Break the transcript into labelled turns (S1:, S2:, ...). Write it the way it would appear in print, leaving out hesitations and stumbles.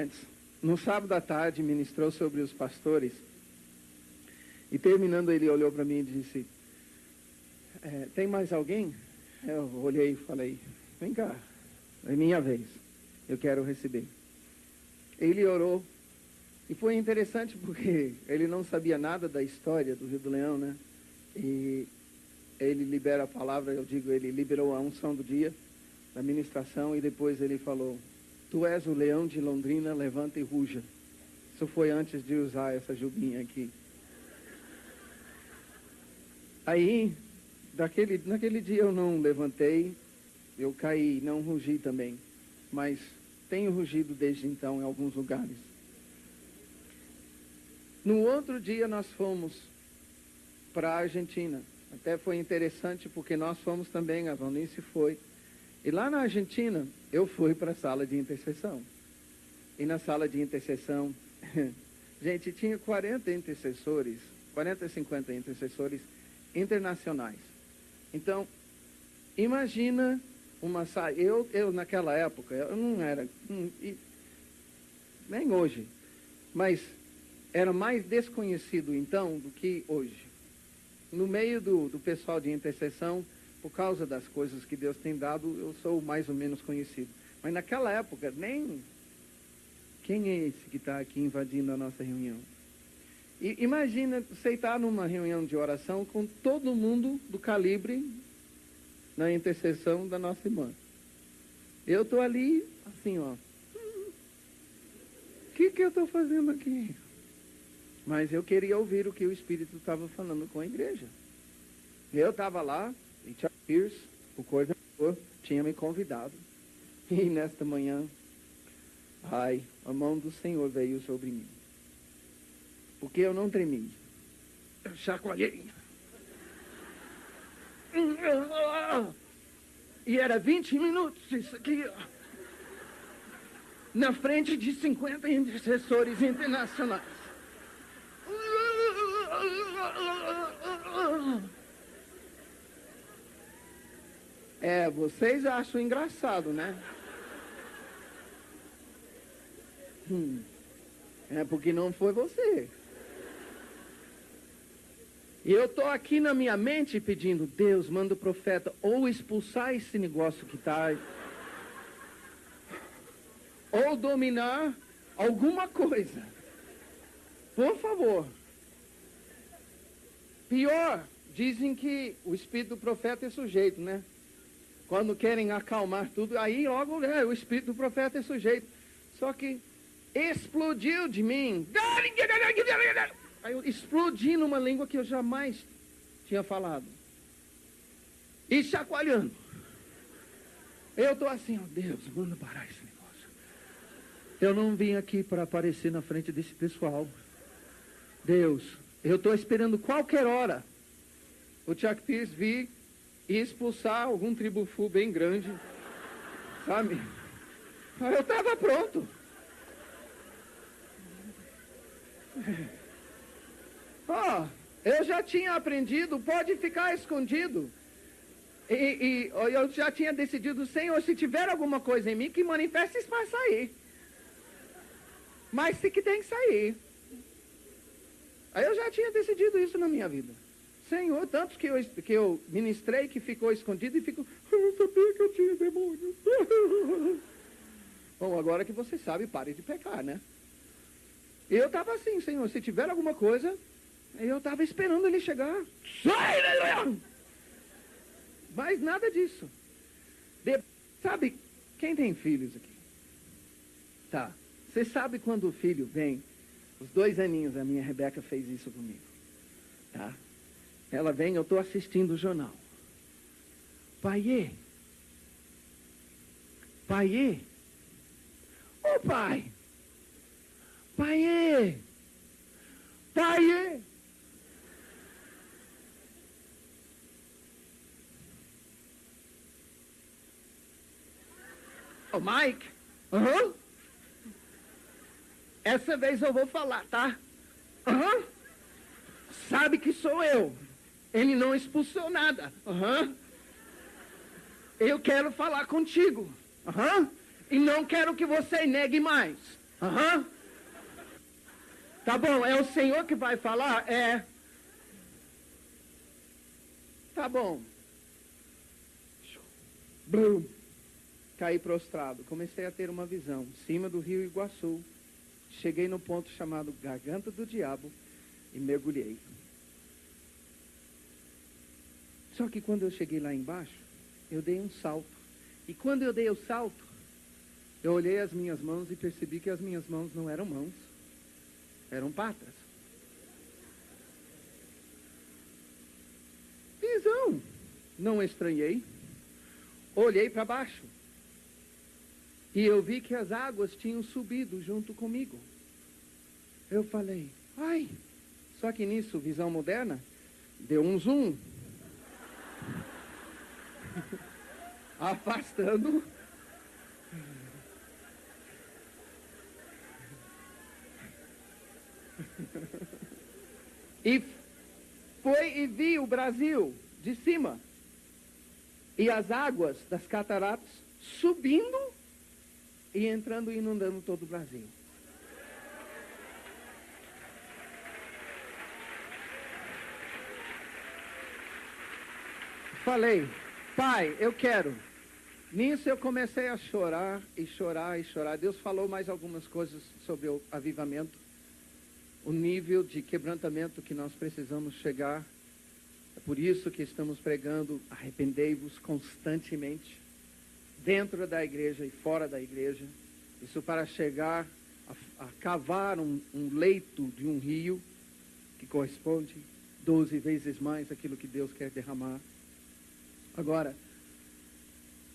S1: antes, no sábado à tarde, ministrou sobre os pastores. E terminando, ele olhou para mim e disse, tem mais alguém? Eu olhei e falei, vem cá, é minha vez, eu quero receber. Ele orou, e foi interessante porque ele não sabia nada da história do Rio do Leão, né? E ele libera a palavra, eu digo, ele liberou a unção do dia, da ministração, e depois ele falou, tu és o leão de Londrina, levanta e ruja. Isso foi antes de usar essa jubinha aqui. Aí, naquele dia eu não levantei, eu caí, não rugi também, mas tenho rugido desde então em alguns lugares. No outro dia nós fomos para a Argentina. Até foi interessante porque nós fomos também, a Valnice foi. E lá na Argentina, eu fui para a sala de intercessão. E na sala de intercessão, gente, tinha 40 intercessores, 40, 50 intercessores internacionais. Então, imagina uma sala. Eu naquela época, eu não era, nem hoje, mas era mais desconhecido então do que hoje. No meio do pessoal de intercessão, por causa das coisas que Deus tem dado, eu sou mais ou menos conhecido. Mas naquela época, nem... Quem é esse que está aqui invadindo a nossa reunião? E imagina você estar numa reunião de oração com todo mundo do calibre na intercessão da nossa irmã. Eu estou ali, assim, ó. O que eu estou fazendo aqui? Mas eu queria ouvir o que o Espírito estava falando com a igreja. Eu estava lá, e Chuck Pierce, o coordenador, tinha me convidado. E nesta manhã, a mão do Senhor veio sobre mim. Porque eu não tremi. Eu chacoalhei. E era 20 minutos isso aqui, ó. Na frente de 50 intercessores internacionais. Vocês acham engraçado, né? Porque não foi você. E eu estou aqui na minha mente pedindo, Deus, manda o profeta ou expulsar esse negócio que está, ou dominar alguma coisa. Por favor. Pior, dizem que o espírito do profeta é sujeito, né? Quando querem acalmar tudo, aí logo o espírito do profeta é sujeito. Só que explodiu de mim. Aí eu explodi numa língua que eu jamais tinha falado. E chacoalhando. Eu estou assim, ó, Deus, manda parar esse negócio. Eu não vim aqui para aparecer na frente desse pessoal. Deus, eu estou esperando qualquer hora o Chuck Pierce vir e expulsar algum tribufu bem grande, sabe? Eu estava pronto. Eu já tinha aprendido, pode ficar escondido. E eu já tinha decidido, Senhor, se tiver alguma coisa em mim, que manifeste isso para sair. Mas se que tem que sair. Aí eu já tinha decidido isso na minha vida. Senhor, tanto que eu ministrei que ficou escondido e ficou, eu sabia que eu tinha demônio. Bom, agora que você sabe, pare de pecar, né? E eu estava assim, Senhor, se tiver alguma coisa, eu estava esperando ele chegar. Sai! Mas nada disso. Sabe, quem tem filhos aqui? Tá. Você sabe quando o filho vem, os 2 aninhos, a minha Rebeca fez isso comigo. Tá? Ela vem, eu estou assistindo o jornal. Paiê. Paiê. Ô pai. Paiê. Paiê. Ô Mike. Aham. Essa vez eu vou falar, tá? Aham. Sabe que sou eu. Ele não expulsou nada. Eu quero falar contigo. E não quero que você negue mais. Aham. Tá bom, é o Senhor que vai falar? É. Tá bom. Blum. Caí prostrado. Comecei a ter uma visão. Cima do rio Iguaçu. Cheguei no ponto chamado Garganta do Diabo e mergulhei. Só que quando eu cheguei lá embaixo, eu dei um salto. E quando eu dei o salto, eu olhei as minhas mãos e percebi que as minhas mãos não eram mãos, eram patas. Visão. Não estranhei. Olhei para baixo. E eu vi que as águas tinham subido junto comigo. Eu falei, ai. Só que nisso, visão moderna, deu um zoom. Afastando. E foi e vi o Brasil de cima. E as águas das cataratas subindo e entrando e inundando todo o Brasil. Falei, pai, eu quero. Nisso eu comecei a chorar e chorar e chorar. Deus falou mais algumas coisas sobre o avivamento. O nível de quebrantamento que nós precisamos chegar. É por isso que estamos pregando, arrependei-vos constantemente, dentro da igreja e fora da igreja. Isso para chegar a cavar um leito de um rio, que corresponde 12 vezes mais aquilo que Deus quer derramar. Agora,